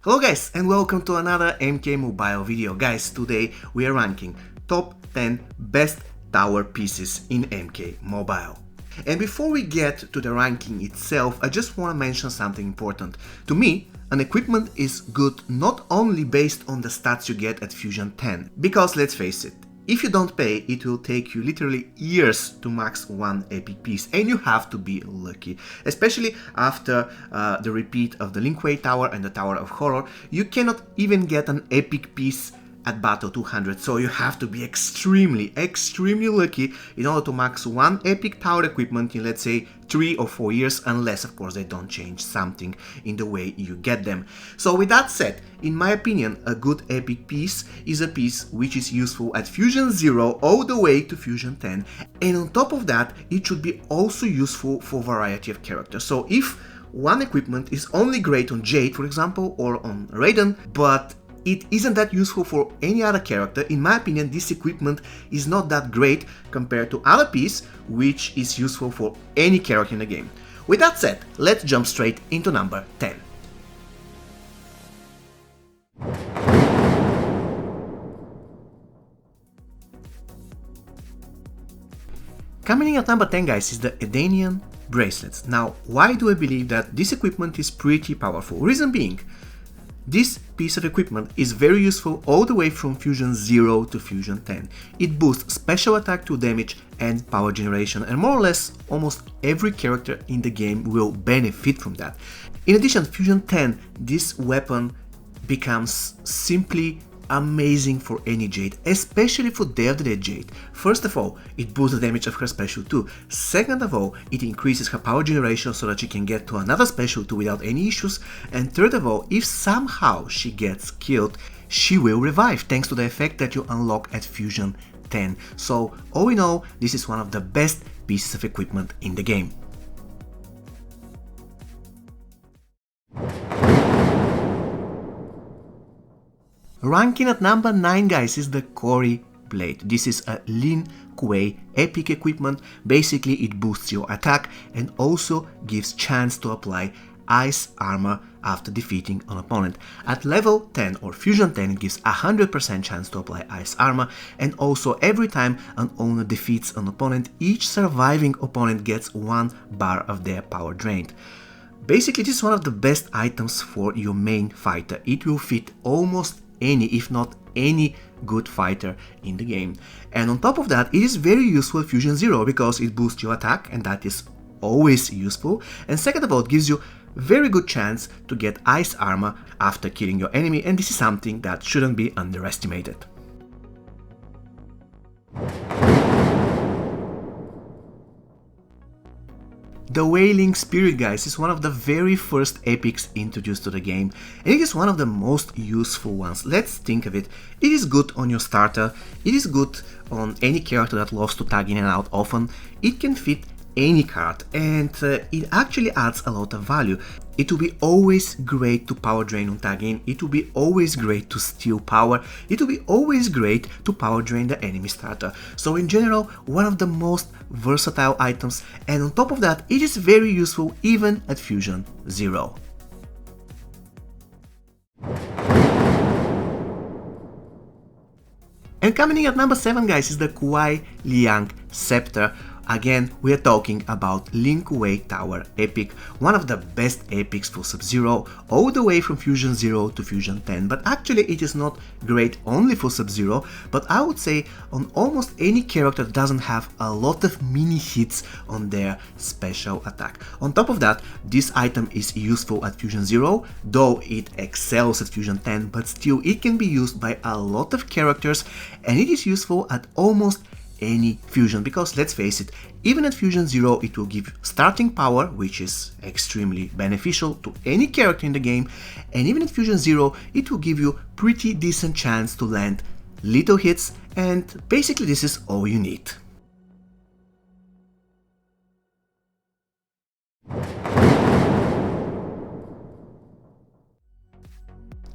Hello guys and welcome to another MK Mobile video. Guys, today we are ranking top 10 best tower pieces in MK Mobile. And before we get to the ranking itself, I just want to mention something important. To me, an equipment is good not only based on the stats you get at Fusion 10, because let's face it, if you don't pay, it will take you literally years to max one epic piece, and you have to be lucky. Especially after the repeat of the Lin Kuei Tower and the Tower of Horror, you cannot even get an epic piece at Battle 200, so you have to be extremely lucky in order to max one epic tower equipment in, let's say, 3 or 4 years, unless of course they don't change something in the way you get them. So with that said, in my opinion, a good epic piece is a piece which is useful at Fusion 0 all the way to Fusion 10, and on top of that it should be also useful for variety of characters. So if one equipment is only great on Jade, for example, or on Raiden, but it isn't that useful for any other character, in my opinion this equipment is not that great compared to other piece which is useful for any character in the game. With that said, let's jump straight into number 10. Coming in at number 10, guys, is the Edenian bracelets. Now, why do I believe that this equipment is pretty powerful? Reason being, this piece of equipment is very useful all the way from Fusion 0 to Fusion 10. It boosts special attack to damage and power generation, and more or less almost every character in the game will benefit from that. In addition, Fusion 10, this weapon becomes simply amazing for any Jade, especially for Day of the Dead Jade. First of all, it boosts the damage of her special 2. Second of all, it increases her power generation so that she can get to another special 2 without any issues. And third of all, if somehow she gets killed, she will revive thanks to the effect that you unlock at Fusion 10. So all in all, this is one of the best pieces of equipment in the game. Ranking at number 9, guys, is the Cory Blade. This is a Lin Kuei epic equipment. Basically it boosts your attack and also gives chance to apply ice armor after defeating an opponent. At level 10 or Fusion 10 it gives 100% chance to apply ice armor, and also every time an owner defeats an opponent, each surviving opponent gets 1 bar of their power drained. Basically this is one of the best items for your main fighter. It will fit almost any, if not any, good fighter in the game. And on top of that, it is very useful at Fusion 0 because it boosts your attack, and that is always useful. And second of all, it gives you very good chance to get ice armor after killing your enemy, and this is something that shouldn't be underestimated. The Wailing Spirit, guys, is one of the very first epics introduced to the game, and it is one of the most useful ones. Let's think of it. It is good on your starter, it is good on any character that loves to tag in and out often, it can fit any card, and it actually adds a lot of value. It will be always great to power drain on tag in, it will be always great to steal power, it will be always great to power drain the enemy starter. So in general, one of the most versatile items, and on top of that, it is very useful even at Fusion 0. And coming in at number 7, guys, is the Kuai Liang Scepter. Again, we are talking about Lin Kuei Tower Epic, one of the best epics for Sub-Zero, all the way from Fusion 0 to Fusion 10, but actually it is not great only for Sub-Zero, but I would say on almost any character that doesn't have a lot of mini hits on their special attack. On top of that, this item is useful at Fusion 0, though it excels at Fusion 10, but still it can be used by a lot of characters, and it is useful at almost any fusion, because let's face it, even at Fusion 0 it will give starting power, which is extremely beneficial to any character in the game, and even at Fusion 0 it will give you pretty decent chance to land little hits, and basically this is all you need.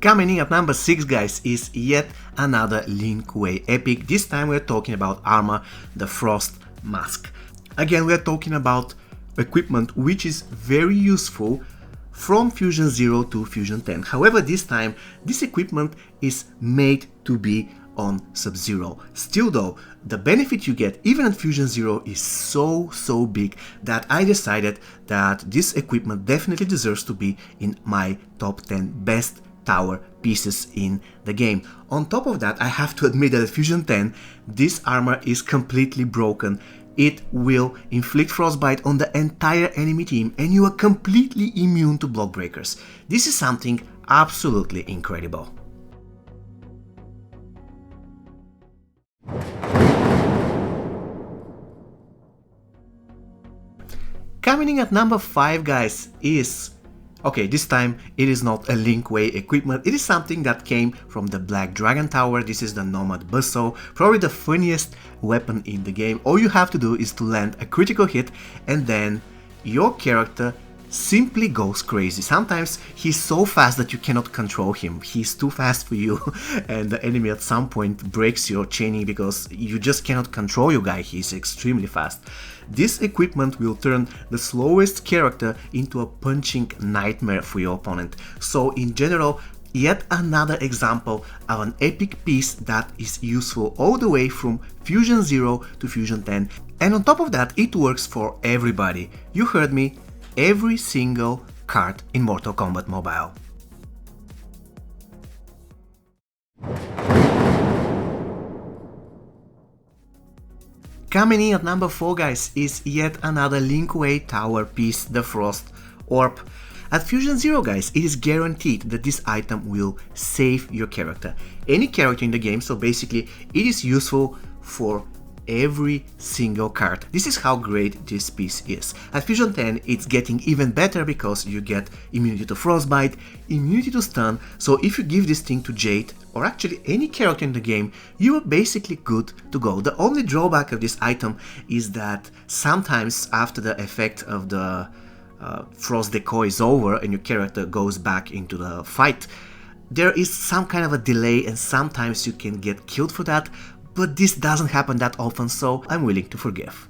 Coming in at number 6, guys, is yet another Lin Kuei epic. This time we're talking about armor, the Frost Mask. Again, we're talking about equipment which is very useful from Fusion 0 to Fusion 10. However, this time this equipment is made to be on Sub-Zero. Still though, the benefit you get even on Fusion 0 is so big that I decided that this equipment definitely deserves to be in my top 10 best tower pieces in the game. On top of that, I have to admit that at Fusion 10 this armor is completely broken. It will inflict frostbite on the entire enemy team and you are completely immune to block breakers. This is something absolutely incredible. Coming in at number 5, guys, is... okay, this time it is not a Linkway equipment, it is something that came from the Black Dragon Tower. This is the Nomad Buzzsaw, probably the funniest weapon in the game. All you have to do is to land a critical hit and then your character simply goes crazy. Sometimes he's so fast that you cannot control him, he's too fast for you and the enemy at some point breaks your chaining because you just cannot control your guy, he's extremely fast. This equipment will turn the slowest character into a punching nightmare for your opponent. So in general, yet another example of an epic piece that is useful all the way from Fusion 0 to Fusion 10. And on top of that, it works for everybody. You heard me, every single card in Mortal Kombat Mobile. Coming in at number 4, guys, is yet another Linkway Tower piece, the Frost Orb. At Fusion 0, guys, it is guaranteed that this item will save your character. Any character in the game, so basically it is useful for every single card. This is how great this piece is. At Fusion 10 it's getting even better because you get immunity to frostbite, immunity to stun, so if you give this thing to Jade or actually any character in the game, you are basically good to go. The only drawback of this item is that sometimes after the effect of the frost decoy is over and your character goes back into the fight, there is some kind of a delay and sometimes you can get killed for that. But this doesn't happen that often, so I'm willing to forgive.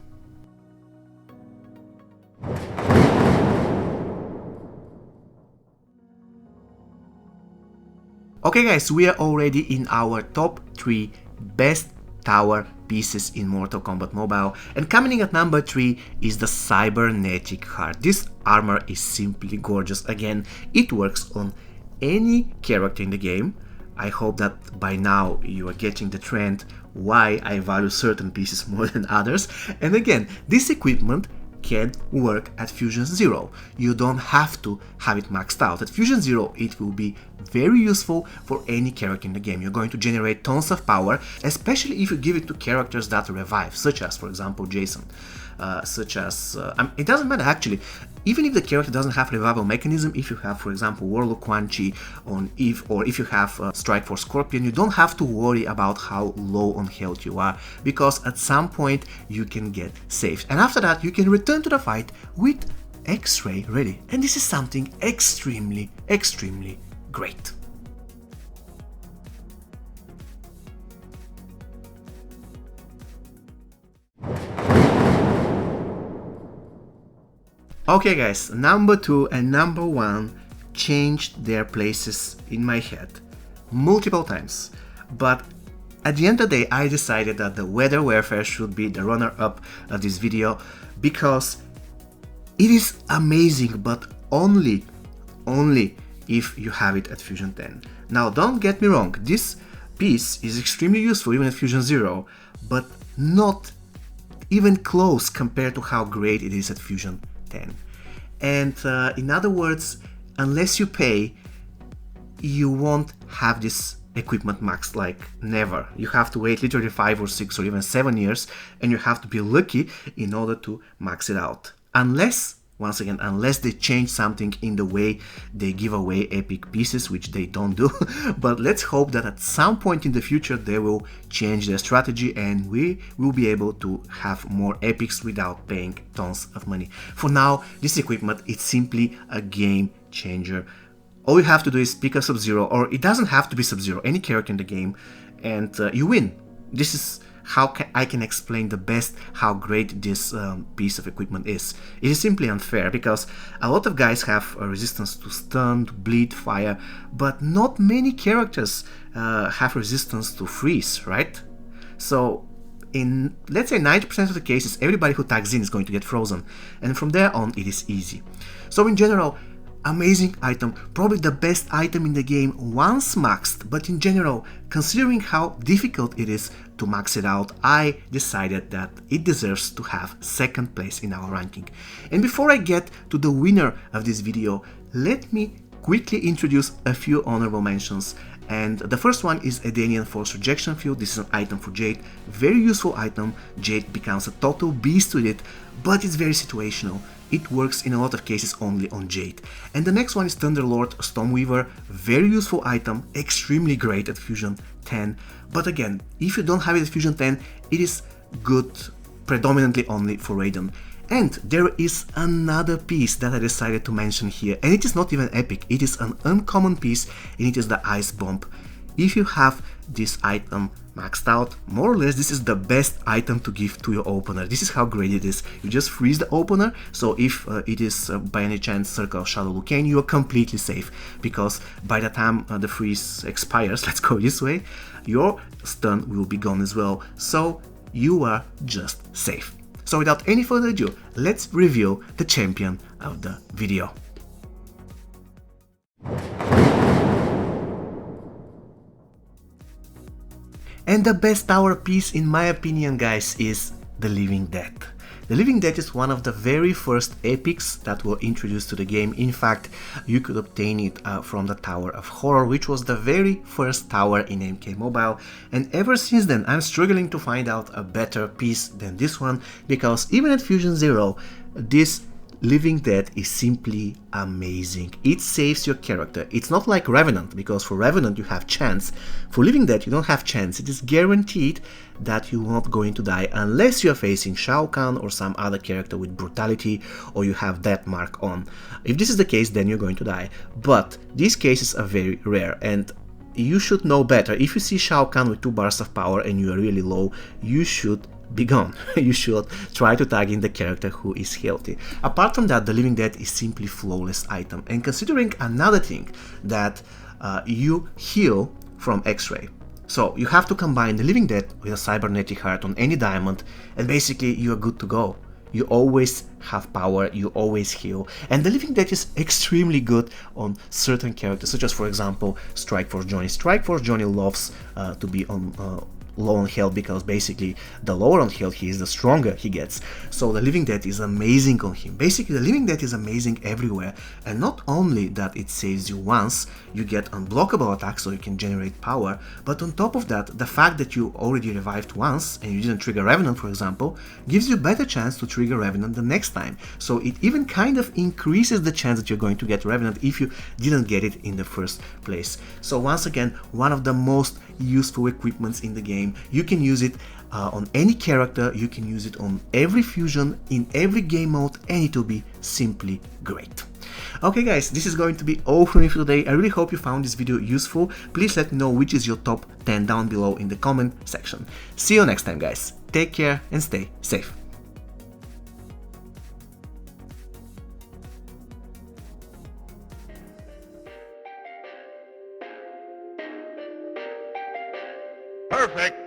Okay guys, we are already in our top 3 best tower pieces in Mortal Kombat Mobile, and coming in at number 3 is the Cybernetic Heart. This armor is simply gorgeous. Again, it works on any character in the game. I hope that by now you are getting the trend why I value certain pieces more than others. And again, this equipment can work at Fusion 0. You don't have to have it maxed out. At Fusion 0 it will be very useful for any character in the game. You're going to generate tons of power, especially if you give it to characters that revive, such as for example Jason. It doesn't matter actually, even if the character doesn't have revival mechanism, if you have for example Warlock Quan Chi or if you have Strike Force Scorpion, you don't have to worry about how low on health you are, because at some point you can get saved, and after that you can return to the fight with X-Ray ready, and this is something extremely great. Okay guys, number 2 and number 1 changed their places in my head multiple times, but at the end of the day I decided that the Weather Warfare should be the runner-up of this video because it is amazing, but only if you have it at Fusion 10. Now don't get me wrong, this piece is extremely useful even at Fusion 0, but not even close compared to how great it is at Fusion 10. And in other words, unless you pay, you won't have this equipment maxed, like never. You have to wait literally 5 or 6 or even 7 years, and you have to be lucky in order to max it out. Unless, once again, unless they change something in the way they give away epic pieces, which they don't do. But let's hope that at some point in the future they will change their strategy and we will be able to have more epics without paying tons of money. For now, this equipment is simply a game changer. All you have to do is pick a Sub-Zero, or it doesn't have to be Sub-Zero, any character in the game, and you win. This is I can explain the best how great this piece of equipment is. It is simply unfair because a lot of guys have a resistance to stun, to bleed, fire, but not many characters have resistance to freeze, right? So in, let's say, 90% of the cases, everybody who tags in is going to get frozen, and from there on it is easy. So in general, amazing item, probably the best item in the game once maxed, but in general, considering how difficult it is to max it out, I decided that it deserves to have second place in our ranking. And before I get to the winner of this video, let me quickly introduce a few honorable mentions. And the first one is Edenian Force Rejection Field. This is an item for Jade, very useful item. Jade becomes a total beast with it, but it's very situational. It works in a lot of cases only on Jade. And the next one is Thunderlord Stormweaver, very useful item, extremely great at Fusion 10. But again, if you don't have it at Fusion 10, it is good predominantly only for Raiden. And there is another piece that I decided to mention here, and it is not even epic, it is an uncommon piece, and it is the Ice Bomb. If you have this item maxed out, more or less this is the best item to give to your opener. This is how great it is. You just freeze the opener, so if it is by any chance Circle of Shadow Lucane, you are completely safe, because by the time the freeze expires, let's go this way, your stun will be gone as well, so you are just safe. So without any further ado, let's reveal the champion of the video. And the best tower piece in my opinion, guys, is the Living Death. The Living Death is one of the very first epics that were introduced to the game. In fact, you could obtain it from the Tower of Horror, which was the very first tower in MK Mobile, and ever since then I'm struggling to find out a better piece than this one, because even at Fusion Zero, this Living Death is simply amazing. It saves your character. It's not like Revenant, because for Revenant you have chance. For Living Death you don't have chance. It is guaranteed that you're not going to die unless you're facing Shao Kahn or some other character with brutality, or you have that mark on. If this is the case, then you're going to die. But these cases are very rare, and you should know better. If you see Shao Kahn with 2 bars of power and you are really low, you should be gone. You should try to tag in the character who is healthy. Apart from that, the Living Death is simply flawless item, and considering another thing, that you heal from X-Ray. So you have to combine the Living Death with a Cybernetic Heart on any diamond, and basically you are good to go. You always have power, you always heal, and the Living Death is extremely good on certain characters, such as, for example, Strikeforce Johnny. Strikeforce Johnny loves to be on low on health, because basically the lower on health he is, the stronger he gets. So the Living Death is amazing on him. Basically the Living Death is amazing everywhere, and not only that it saves you once, you get unblockable attacks so you can generate power, but on top of that, the fact that you already revived once and you didn't trigger Revenant, for example, gives you a better chance to trigger Revenant the next time. So it even kind of increases the chance that you're going to get Revenant if you didn't get it in the first place. So once again, one of the most useful equipments in the game. You can use it on any character, you can use it on every fusion, in every game mode, and it will be simply great. Okay guys, this is going to be all from me for today. I really hope you found this video useful. Please let me know which is your top 10 down below in the comment section. See you next time guys, take care and stay safe. Perfect.